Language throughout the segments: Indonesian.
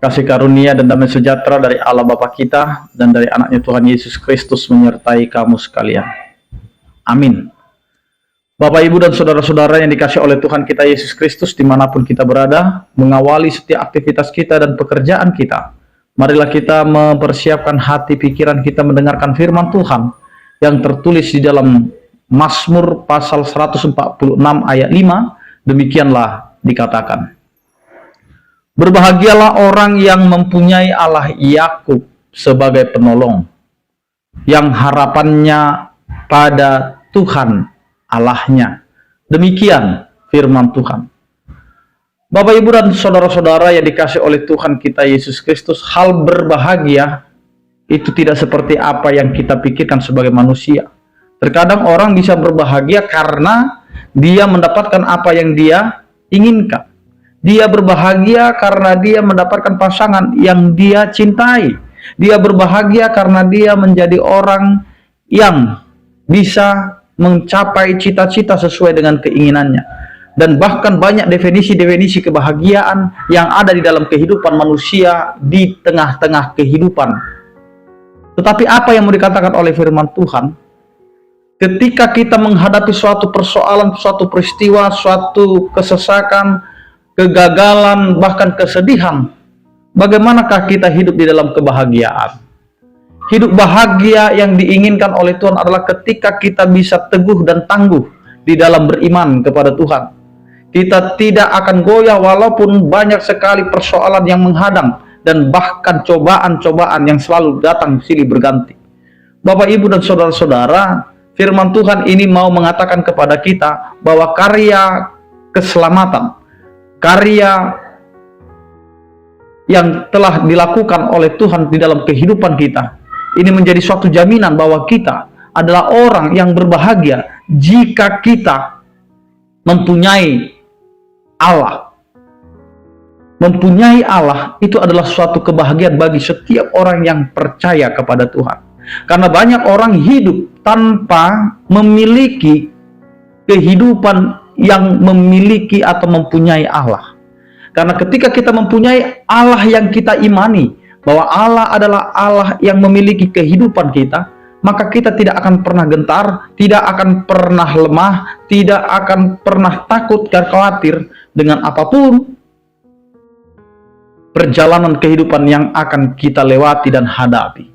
Kasih karunia dan damai sejahtera dari Allah Bapa kita dan dari anaknya Tuhan Yesus Kristus menyertai kamu sekalian. Amin. Bapak, Ibu, dan saudara-saudara yang dikasih oleh Tuhan kita Yesus Kristus dimanapun kita berada, mengawali setiap aktivitas kita dan pekerjaan kita, marilah kita mempersiapkan hati pikiran kita mendengarkan firman Tuhan yang tertulis di dalam Mazmur pasal 146 ayat 5. Demikianlah dikatakan, berbahagialah orang yang mempunyai Allah Yakub sebagai penolong, yang harapannya pada Tuhan Allahnya. Demikian firman Tuhan. Bapak, Ibu, dan saudara-saudara yang dikasih oleh Tuhan kita Yesus Kristus, hal berbahagia itu tidak seperti apa yang kita pikirkan sebagai manusia. Terkadang orang bisa berbahagia karena dia mendapatkan apa yang dia inginkan. Dia berbahagia karena dia mendapatkan pasangan yang dia cintai. Dia berbahagia karena dia menjadi orang yang bisa mencapai cita-cita sesuai dengan keinginannya. Dan bahkan banyak definisi-definisi kebahagiaan yang ada di dalam kehidupan manusia di tengah-tengah kehidupan. Tetapi apa yang mau dikatakan oleh firman Tuhan? Ketika kita menghadapi suatu persoalan, suatu peristiwa, suatu kesesakan, kegagalan, bahkan kesedihan, bagaimanakah kita hidup di dalam kebahagiaan? Hidup bahagia yang diinginkan oleh Tuhan adalah ketika kita bisa teguh dan tangguh di dalam beriman kepada Tuhan. Kita tidak akan goyah walaupun banyak sekali persoalan yang menghadang dan bahkan cobaan-cobaan yang selalu datang silih berganti. Bapak, Ibu, dan saudara-saudara, firman Tuhan ini mau mengatakan kepada kita bahwa karya keselamatan, karya yang telah dilakukan oleh Tuhan di dalam kehidupan kita, ini menjadi suatu jaminan bahwa kita adalah orang yang berbahagia jika kita mempunyai Allah. Mempunyai Allah itu adalah suatu kebahagiaan bagi setiap orang yang percaya kepada Tuhan. Karena banyak orang hidup tanpa memiliki kehidupan yang memiliki atau mempunyai Allah. Karena ketika kita mempunyai Allah yang kita imani, bahwa Allah adalah Allah yang memiliki kehidupan kita, maka kita tidak akan pernah gentar, tidak akan pernah lemah, tidak akan pernah takut dan khawatir dengan apapun perjalanan kehidupan yang akan kita lewati dan hadapi.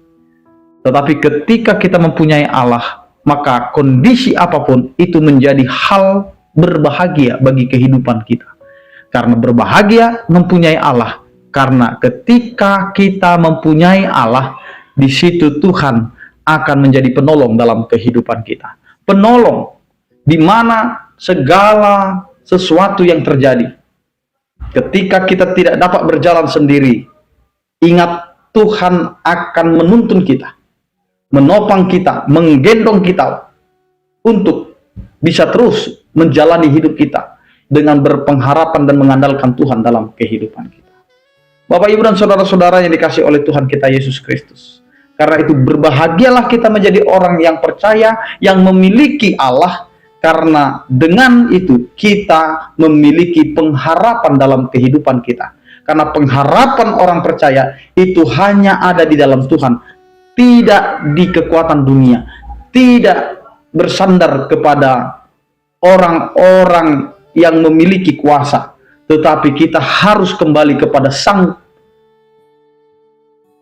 Tetapi ketika kita mempunyai Allah, maka kondisi apapun itu menjadi hal berbahagia bagi kehidupan kita. Karena berbahagia mempunyai Allah. Karena ketika kita mempunyai Allah, di situ Tuhan akan menjadi penolong dalam kehidupan kita. Penolong di mana segala sesuatu yang terjadi. Ketika kita tidak dapat berjalan sendiri, ingat Tuhan akan menuntun kita, menopang kita, menggendong kita untuk bisa terus menjalani hidup kita dengan berpengharapan dan mengandalkan Tuhan dalam kehidupan kita. Bapak, Ibu, dan saudara-saudara yang dikasih oleh Tuhan kita Yesus Kristus. Karena itu berbahagialah kita menjadi orang yang percaya, yang memiliki Allah. Karena dengan itu kita memiliki pengharapan dalam kehidupan kita. Karena pengharapan orang percaya itu hanya ada di dalam Tuhan. Tidak di kekuatan dunia. Tidak bersandar kepada orang-orang yang memiliki kuasa, tetapi kita harus kembali kepada Sang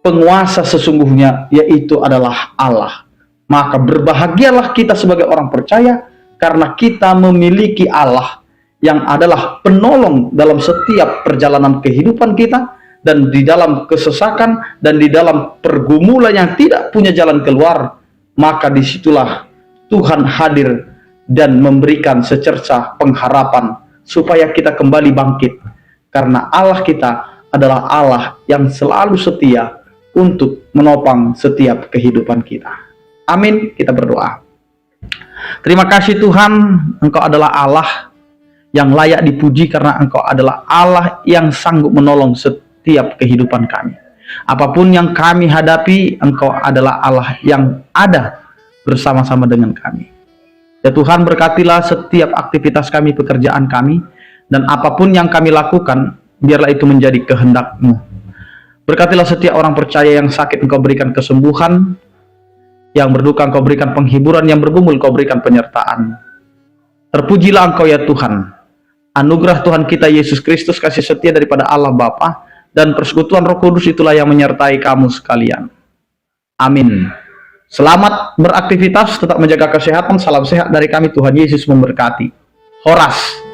penguasa sesungguhnya, yaitu adalah Allah. Maka berbahagialah kita sebagai orang percaya karena kita memiliki Allah yang adalah penolong dalam setiap perjalanan kehidupan kita, dan di dalam kesesakan dan di dalam pergumulan yang tidak punya jalan keluar, maka disitulah Tuhan hadir dan memberikan secerca pengharapan supaya kita kembali bangkit. Karena Allah kita adalah Allah yang selalu setia untuk menopang setiap kehidupan kita. Amin. Kita berdoa. Terima kasih Tuhan, Engkau adalah Allah yang layak dipuji karena Engkau adalah Allah yang sanggup menolong setiap kehidupan kami. Apapun yang kami hadapi, Engkau adalah Allah yang ada bersama-sama dengan kami. Ya Tuhan, berkatilah setiap aktivitas kami, pekerjaan kami, dan apapun yang kami lakukan, biarlah itu menjadi kehendak-Mu. Berkatilah setiap orang percaya yang sakit, Engkau berikan kesembuhan, yang berduka Engkau berikan penghiburan, yang bergumul Engkau berikan penyertaan. Terpujilah Engkau ya Tuhan. Anugerah Tuhan kita Yesus Kristus, kasih setia daripada Allah Bapa, dan persekutuan Roh Kudus itulah yang menyertai kamu sekalian. Amin. Selamat beraktivitas, tetap menjaga kesehatan. Salam sehat dari kami, Tuhan Yesus memberkati. Horas.